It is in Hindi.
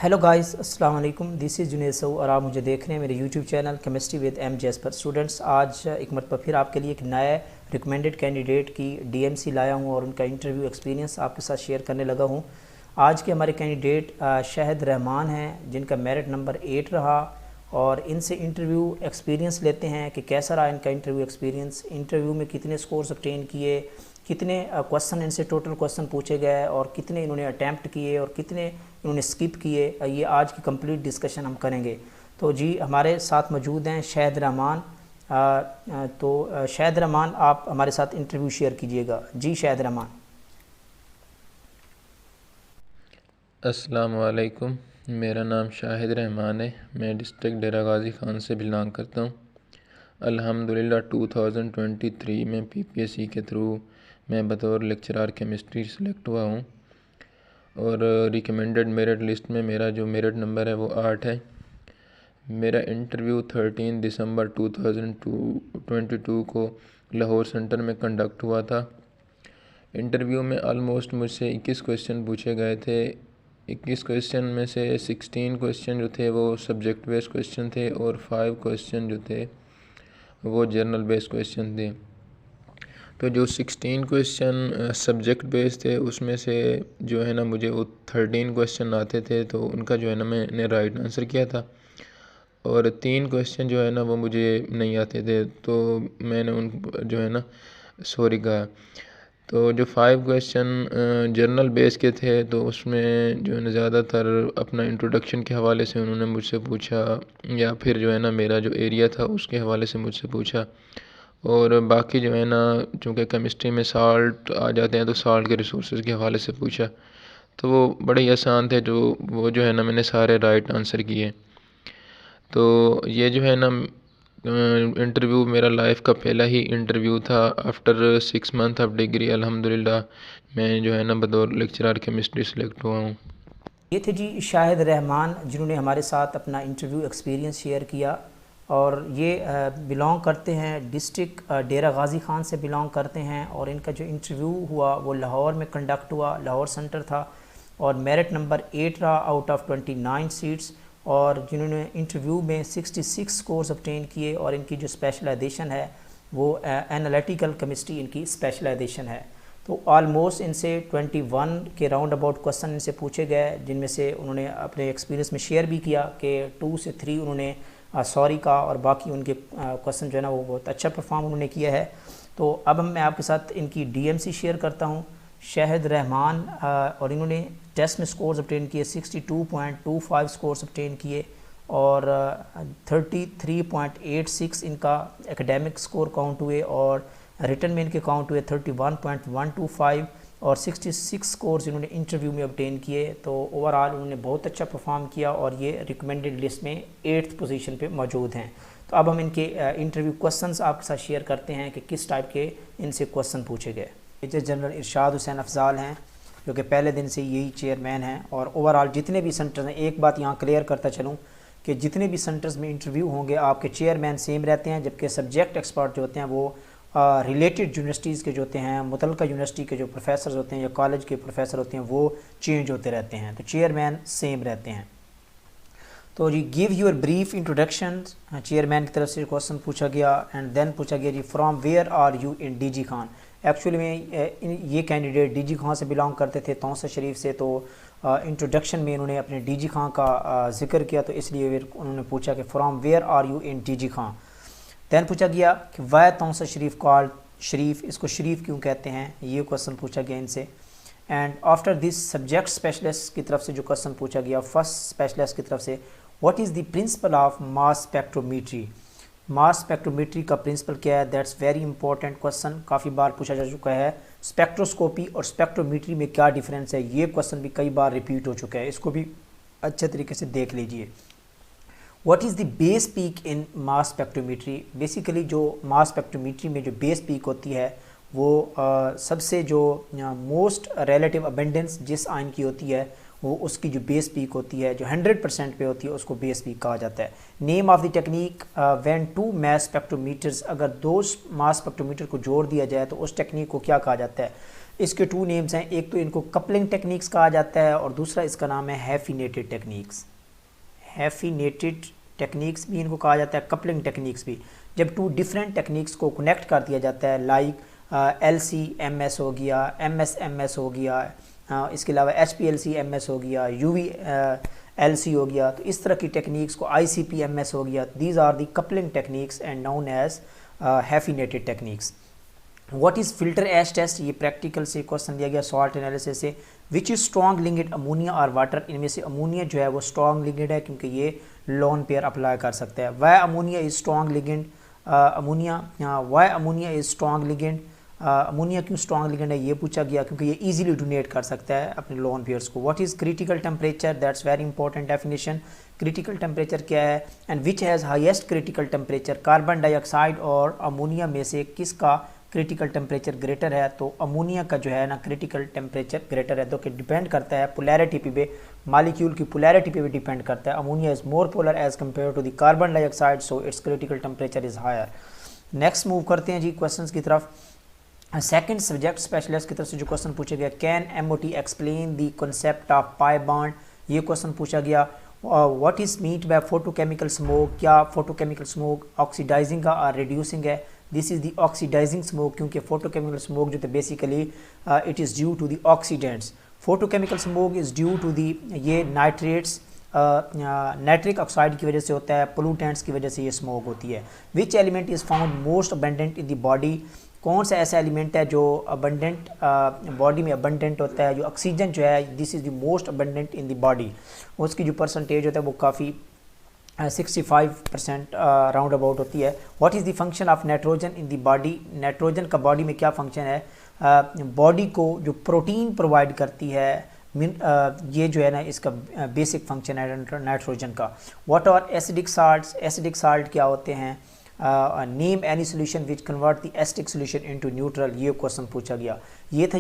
हेलो गाइस, अस्सलाम वालेकुम। दिस इज़ जुनेद सऊ और आप मुझे देख रहे हैं मेरे YouTube channel chemistry with MJS पर। स्टूडेंट्स, आज एक मरतबा फिर आपके लिए एक नए रिकमेंडेड कैंडिडेट की DMC लाया हूँ और उनका इंटरव्यू एक्सपीरियंस आपके साथ शेयर करने लगा हूँ। आज के हमारे कैंडिडेट शाहिद रहमान हैं, जिनका मेरिट नंबर 8 रहा और इनसे इंटरव्यू एक्सपीरियंस लेते हैं कि कैसा रहा इनका इंटरव्यू एक्सपीरियंस। इंटरव्यू में कितने स्कोर्स ऑब्टेन किए, कितने क्वेश्चन इनसे टोटल क्वेश्चन पूछे गए और कितने इन्होंने अटैम्प्ट किए और कितने इन्होंने स्किप किए, ये आज की कंप्लीट डिस्कशन हम करेंगे। तो जी हमारे साथ मौजूद हैं शाहिद रहमान। तो शाहिद रहमान, आप हमारे साथ इंटरव्यू शेयर कीजिएगा। जी शाहिद रहमान। अस्सलाम वालेकुम, मेरा नाम शाहिद रहमान है। मैं डिस्ट्रिक्ट डेरा गाज़ी ख़ान से बिलोंग करता हूँ। अल्हम्दुलिल्लाह 2023 में PPSC के थ्रू मैं बतौर लेक्चरर केमिस्ट्री सेलेक्ट हुआ हूँ और रिकमेंडेड मेरिट लिस्ट में मेरा जो मेरिट नंबर है वो 8 है। मेरा इंटरव्यू 13 दिसंबर 2022 को लाहौर सेंटर में कंडक्ट हुआ था। इंटरव्यू में ऑलमोस्ट मुझसे 21 क्वेश्चन पूछे गए थे। 21 क्वेश्चन में से 16 क्वेश्चन जो थे वो सब्जेक्ट बेस्ड क्वेश्चन थे और 5 क्वेश्चन जो थे वो जर्नल बेस्ड क्वेश्चन थे। तो जो 16 क्वेश्चन सब्जेक्ट बेस्ड थे उसमें से जो है ना मुझे वो 13 क्वेश्चन आते थे, तो उनका जो है ना मैंने राइट आंसर किया था और 3 क्वेश्चन जो है ना वो मुझे नहीं आते थे, तो मैंने उन जो है ना सॉरी कहा। तो जो 5 क्वेश्चन जर्नल बेस के थे तो उसमें जो है ना ज़्यादातर अपना इंट्रोडक्शन के हवाले से उन्होंने मुझसे पूछा या फिर जो है ना मेरा जो एरिया था उसके हवाले से मुझसे पूछा, और बाकी जो है ना चूँकि केमिस्ट्री में साल्ट आ जाते हैं तो साल्ट के रिसोर्सेज के हवाले से पूछा। तो वो बड़े ही आसान थे, वो जो है ना मैंने सारे राइट आंसर किए। तो ये जो है ना इंटरव्यू मेरा लाइफ का पहला ही इंटरव्यू था आफ्टर 6 मंथ ऑफ डिग्री। अल्हम्दुलिल्लाह मैं जो है ना बतौर लेक्चरर केमिस्ट्री सेलेक्ट हुआ हूँ। ये थे जी शाहिद रहमान, जिन्होंने हमारे साथ अपना इंटरव्यू एक्सपीरियंस शेयर किया और ये बिलोंग करते हैं डिस्ट्रिक्ट डेरा गाज़ी ख़ान से बिलोंग करते हैं और इनका जो इंटरव्यू हुआ वो लाहौर में कंडक्ट हुआ, लाहौर सेंटर था और मेरिट नंबर 8 रहा आउट ऑफ 29 सीट्स, और जिन्होंने इंटरव्यू में 66 स्कोर्स ऑब्टेन किए और इनकी जो स्पेशलाइजेशन है वो एनालिटिकल केमिस्ट्री इनकी स्पेशलाइजेशन है। तो ऑलमोस्ट इनसे 21 के राउंड अबाउट क्वेश्चन इनसे पूछे गए, जिनमें से उन्होंने अपने एक्सपीरियंस में शेयर भी किया कि 2 से 3 उन्होंने सॉरी का और बाकी उनके क्वेश्चन जो है ना वो बहुत अच्छा परफॉर्म उन्होंने किया है। तो अब मैं आपके साथ इनकी DMC शेयर करता हूँ। शाहिद रहमान और इन्होंने टेस्ट में स्कोर्स ऑब्टेन किए 62.25 स्कोर्स ऑब्टेन किए और 33.86 इनका एकेडमिक स्कोर काउंट हुए और रिटन में इनके काउंट हुए 31.125 और 66 स्कोर्स इन्होंने इंटरव्यू में ऑब्टेन किए। तो ओवरऑल उन्होंने बहुत अच्छा परफॉर्म किया और ये रिकमेंडेड लिस्ट में 8th पोजीशन पे मौजूद हैं। तो अब हम इनके इंटरव्यू क्वेश्चंस आपके साथ शेयर करते हैं कि किस टाइप के इनसे क्वेश्चन पूछे गए। मेजर जनरल इरशाद हुसैन अफजाल हैं, जो कि पहले दिन से यही चेयरमैन हैं और ओवरऑल जितने भी सेंटर्स हैं, एक बात यहाँ क्लियर करता चलूँ कि जितने भी सेंटर्स में इंटरव्यू होंगे आपके चेयरमैन सेम रहते हैं, जबकि सब्जेक्ट एक्सपर्ट जो होते हैं वो रिलेटेड यूनिवर्सिटीज़ के जो होते हैं, मुतलका यूनिवर्सिटी के जो प्रोफेसर होते हैं या कॉलेज के प्रोफेसर होते हैं वो चेंज होते रहते हैं, तो चेयरमैन सेम रहते हैं। तो जी give your brief introduction, chairman की तरफ से क्वेश्चन पूछा गया एंड देन पूछा गया जी from where are you in DG Khan. Actually में ये कैंडिडेट DG खान से बिलोंग करते थे, तौसा शरीफ से, तो इंट्रोडक्शन में इन्होंने अपने DG खान का जिक्र किया, तो इसलिए उन्होंने पूछा कि from where are you in DG Khan. Then पूछा गया कि वाई तौसा शरीफ कॉल्ड शरीफ, इसको शरीफ क्यों कहते हैं, ये क्वेश्चन पूछा गया इनसे। And after this subject specialist की तरफ से जो क्वेश्चन पूछा गया फर्स्ट स्पेशलिस्ट की तरफ से, what is the principle of mass spectrometry. Mass spectrometry का प्रिंसिपल क्या है, दैट्स वेरी इंपॉर्टेंट क्वेश्चन, काफ़ी बार पूछा जा चुका है। स्पेक्ट्रोस्कोपी और स्पेक्ट्रोमीट्री में क्या डिफरेंस है, ये क्वेश्चन भी कई बार रिपीट हो चुका है, इसको भी अच्छे तरीके से देख लीजिए। What is the base peak in mass spectrometry. Basically जो मास स्पेक्ट्रोमीट्री में जो बेस पीक होती है वो सबसे जो मोस्ट रिलेटिव अबेंडेंस जिस आयन की होती है वो उसकी जो बेस पीक होती है, जो 100% पे होती है, उसको बेस पीक कहा जाता है। Name of the technique when 2 mass spectrometers, अगर 2 मास स्पेक्ट्रोमीटर को जोड़ दिया जाए तो उस टेक्निक को क्या कहा जाता है। इसके टू नेम्स हैं, एक तो इनको कपलिंग टेक्निक्स कहा जाता है और दूसरा इसका नाम है हैफिनेटेड टेक्निक्स। हैफिनेटेड टेक्निक्स भी इनको कहा जाता है, कपलिंग टेक्निक्स भी। जब टू डिफरेंट टेक्निक्स को कनेक्ट कर दिया जाता है, लाइक LC-MS हो गया, MS-MS हो गया, इसके अलावा HPLC-MS हो गया, UV-LC हो गया, तो इस तरह की टेक्निक्स को ICP-MS हो गया। These are the coupling techniques and known as hyphenated techniques. What is filter ash test, ये प्रैक्टिकल से क्वेश्चन दिया गया सॉल्ट एनालिसिस से। Which is strong linked ammonia और वाटर, इनमें से अमोनिया जो है वो स्ट्रॉन्ग लिंकेड है क्योंकि ये लोन पेयर अप्लाई कर सकता है। Why ammonia is strong ligand, why ammonia is strong ligand, ammonia क्यों स्ट्रॉन्ग लिगेंड है ये पूछा गया क्योंकि ये इजीली डोनेट कर सकता है अपने लोन पेयर्स को। What is critical temperature, that's very important definition. Critical temperature क्या है, and which has highest critical temperature, carbon dioxide और अमोनिया में से किसका क्रिटिकल टेम्परेचर ग्रेटर है, तो अमोनिया का जो है ना क्रिटिकल टेम्परेचर ग्रेटर है। तो कि डिपेंड करता है पोलैरिटी पे, मॉलिक्यूल की पोलैरिटी पे भी डिपेंड करता है। Ammonia is more polar as compared to the carbon dioxide, so its critical temperature is higher. Next move करते हैं जी क्वेश्चंस की तरफ। सेकंड सब्जेक्ट स्पेशलिस्ट की तरफ से जो क्वेश्चन पूछा गया, can MOT explain the concept of pi bond, ये क्वेश्चन पूछा गया। What is meant by photochemical smog, क्या फोटोकेमिकल स्मोक ऑक्सीडाइजिंग का और रिड्यूसिंग है। This is the oxidizing smog, क्योंकि फोटोकेमिकल स्मोक जो थे basically it is due to the oxidants. Photochemical smog is due to the, ये नाइट्रेट्स नाइट्रिक ऑक्साइड की वजह से होता है, पोलूटेंट्स की वजह से ये स्मोक होती है। Which element is found most abundant in the body, कौन सा ऐसा एलिमेंट है जो अबंडेंट बॉडी में अबंडेंट होता है, जो ऑक्सीजन जो है this is the most abundant in the body, उसकी जो परसेंटेज होता है वो काफ़ी 65% राउंड अबाउट होती है। What is the function of nitrogen in the body, nitrogen का बॉडी में क्या फंक्शन है, बॉडी को जो प्रोटीन प्रोवाइड करती है, ये जो है ना इसका बेसिक फंक्शन है नाइट्रोजन का। What are acidic salts, acidic salt क्या होते हैं, name any solution which convert the acidic solution into neutral, ये क्वेश्चन पूछा गया। ये था